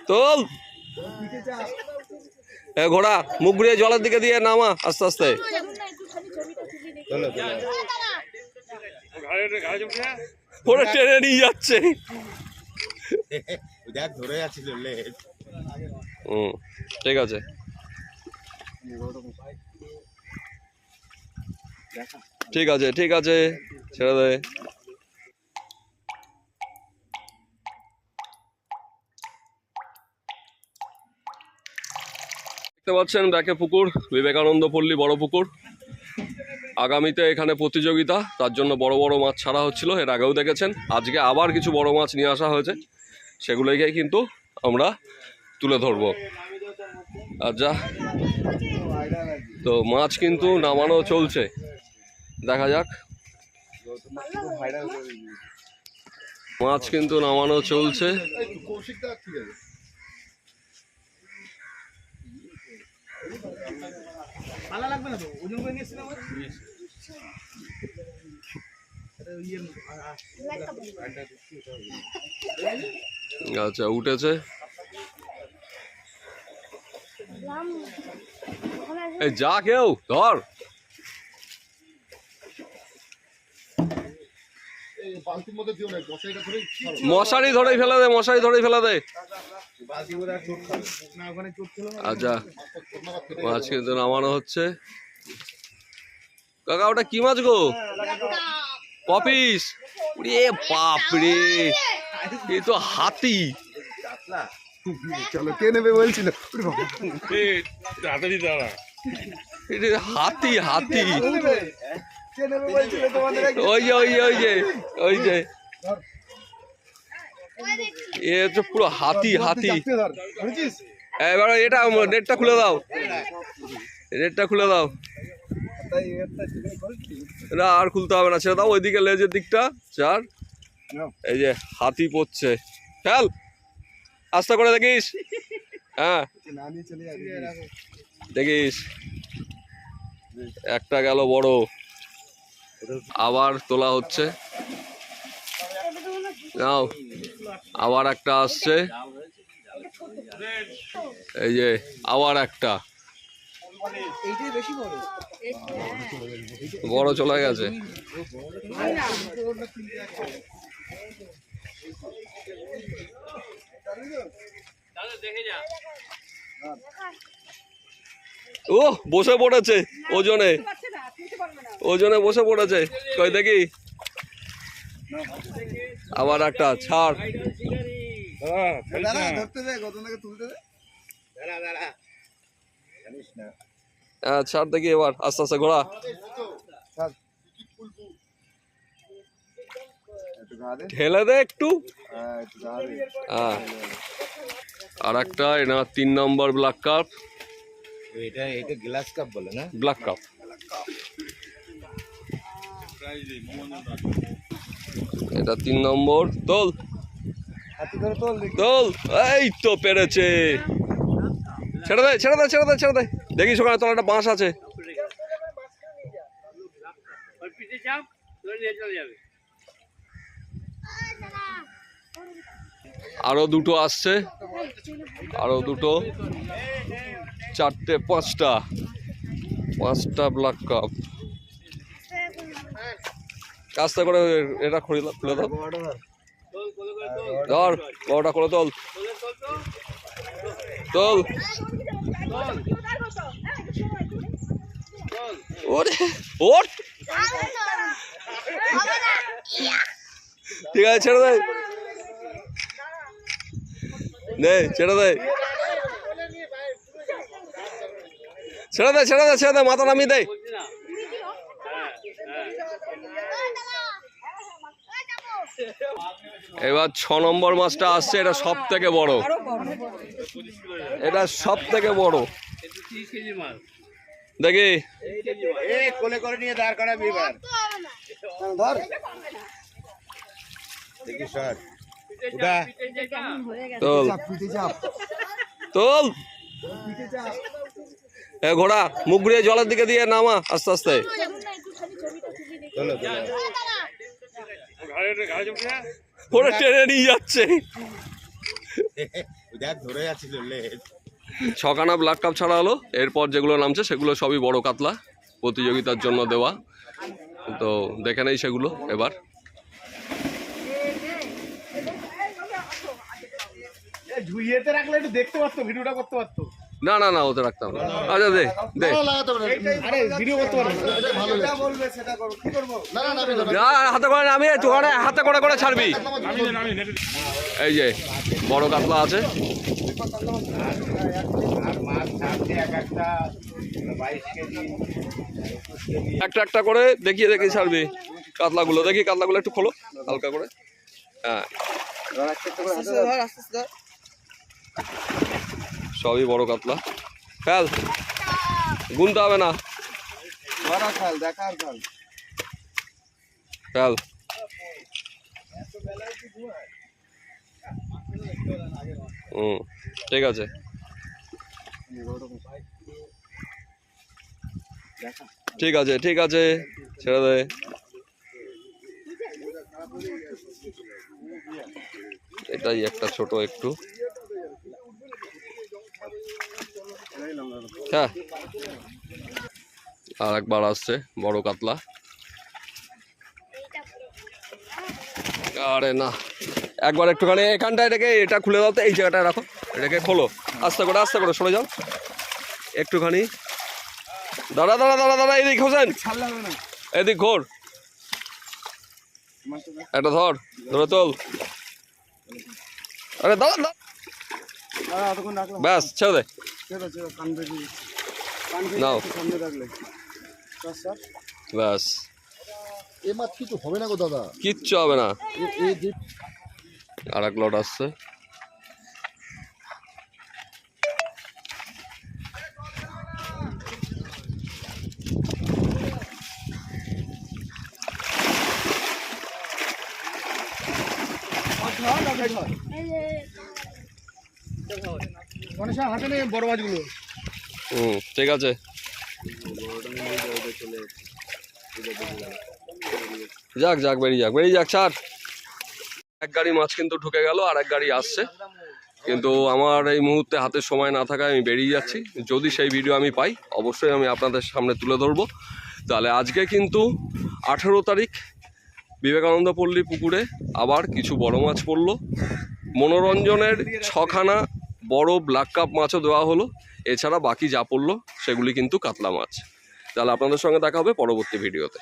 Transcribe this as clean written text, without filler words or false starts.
তোল ঘোড়া মুখ ঘুরিয়ে জলের দিকে দিয়ে নামা আস্তে আস্তে। ওরা টেনে নিয়ে যাচ্ছে। ঠিক আছে ঠিক আছে ঠিক আছে ছেড়ে দে। দেখতে পাচ্ছেন ব্যাকে পুকুর, বিবেকানন্দ পল্লী বড় পুকুর। আগামীতে এখানে প্রতিযোগিতা, তার জন্য বড় বড় মাছ ছাড়া হচ্ছিল, এর আগেও দেখেছেন। আজকে আবার কিছু বড় মাছ নিয়ে আসা হয়েছে, সেগুলোকেই কিন্তু আমরা তুলে ধরবো। আর যা তো মাছ কিন্তু নামানো চলছে, দেখা যাক। মাছ কিন্তু নামানো চলছে। আচ্ছা উঠেছে, এই যা কেউ ধর। মশারি ধরেই ফেলা দে, মশারি ধরেই ফেলা দে। আচ্ছা মাছ কিন্তু নামানো হচ্ছে। কাকা ওটা কি মাছ গো? কপিস? বাপরে, এই তো হাতি। চলো কে নেবে বলছিল? হাতি হাতি, ওই যে ওই যে ওই যে ওই যে এ তো পুরো হাতি হাতি। এবার এটা নেটটা খুলে দাও, নেটটা খুলে দাও। না আর খুলতে হবে না, ছেড়ে দাও। ওইদিকে লেজের দিকটা চার, এই যে হাতি পড়ছে। খেল আস্তে করে, দেখিস। হ্যাঁ দেখিস, একটা গেল বড়, আবার তোলা হচ্ছে। নাও আবার একটা আসছে, এই যে আবার একটা বড় চলে গেছে। ও বসে পড়েছে ওজনে, ওজনে বসে পড়েছে। কই দেখি, আবার একটা ছাড়। হ্যাঁ ছাড় দেখি এবার, আস্তে আস্তে ঘোড়া। ঢেলে দে একটু। হ্যাঁ আর একটা, এটা 3 নম্বর ব্ল্যাক কাপ। এটা গ্লাস কাপ বলে না? Black cup. এটা 3 নম্বর। তোল তোল, এই তো পেরেছে। ছেড়ে দে ছেড়ে দে ছেড়ে দে ছেড়ে দে। দেখিস ওখানে তোর একটা বাঁশ আছে। আরো দুটো আসছে, আরো দুটো, 4টে 5টা, 5টা ব্ল্যাক কাপ। আস্তে করে এটা খুলে দাও, ধর বড়টা করে তোল তোল। ওরে ওর ঠিক আছে ছেড়ে দে, নে ছেড়ে দে ছেড়ে দে ছেড়ে দে ছেড়ে দে, মাথা নামিয়ে দে। এবার 6 নম্বর মাছটা আসছে, এটা সব থেকে বড়, এটা সব থেকে বড়। দেখি কোলে করে নিয়ে দাঁড় করাবি এবার। দেখি স্যার তোল তোল। ঘোড়া মুখ ঘুরিয়ে জলের দিকে দিয়ে নামা আস্তে আস্তে। ওরা টেনে নিয়ে যাচ্ছে, দেখ ধরে যাচ্ছিল লেজ। ছখানা ব্ল্যাক কাপ ছাড়া হলো, এরপর যেগুলো নামছে সেগুলো সবই বড় কাতলা প্রতিযোগিতার জন্য দেওয়া। তো দেখে নেই সেগুলো এবার। ঝুইয়েতে রাখলে একটু দেখতে পারতো, ভিডিওটা করতে পারতো। না না না, ওতে রাখতাম না। আচ্ছা দে দে। আরে ভিডিও করতে পারতো। যেটা বলবে সেটা করো, কি করবো? হাতে করে নামিয়ে তোখানে হাতে করে ছাড়বি। এই যে বড় কাতলা আছে। আর মাছ ছাড়ছে এক একটা 22 কেজি 21 কেজি। একটা করে দেখিয়ে ছাড়বি কাতলাগুলো। দেখি কাতলাগুলো একটু খোলো হালকা করে। হ্যাঁ, সবই বড় কাতলা। ফেল, গুনতে হবে না। ফেল। ঠিক আছে। ঠিক আছে ছেড়ে দে। এটাই একটা ছোট একটু। হ্যাঁ, আর একবার আসছে বড় কাতলা। আরে না, একবার একটুখানি এখানটায় রেখে এটা খুলে দাও তো, এই জায়গাটায় রাখো, এটাকে খোলো। আস্তে করে সরে যাও একটুখানি। দাঁড়া এদিক হোসেন, এদিক ঘোর, একটা ধরে তোল। আরে দাঁড়া, ব্যাস ছেড়ে দে। নাও ব্যাস, এ মাছ কিছু হবে না গো দাদা, কিচ্ছু হবে না। আর এক লট আসছে। হাতে নেই বড় মাছগুলো। ঠিক আছে। যাক বেরিয়ে যাক ছাড়। এক গাড়ি মাছ কিন্তু ঢুকে গেল, আর এক গাড়ি আসছে। কিন্তু আমার এই মুহূর্তে হাতে সময় না থাকায় আমি বেরিয়ে যাচ্ছি। যদি সেই ভিডিও আমি পাই অবশ্যই আমি আপনাদের সামনে তুলে ধরবো। তাহলে আজকে কিন্তু 18 তারিখ বিবেকানন্দ পল্লী পুকুরে আবার কিছু বড় মাছ পড়লো। মনোরঞ্জনের 6খানা বড় ব্ল্যাক কাপ মাছও দেওয়া হলো। এছাড়া বাকি যা পড়লো সেগুলি কিন্তু কাতলা মাছ। তাহলে আপনাদের সঙ্গে দেখা হবে পরবর্তী ভিডিওতে।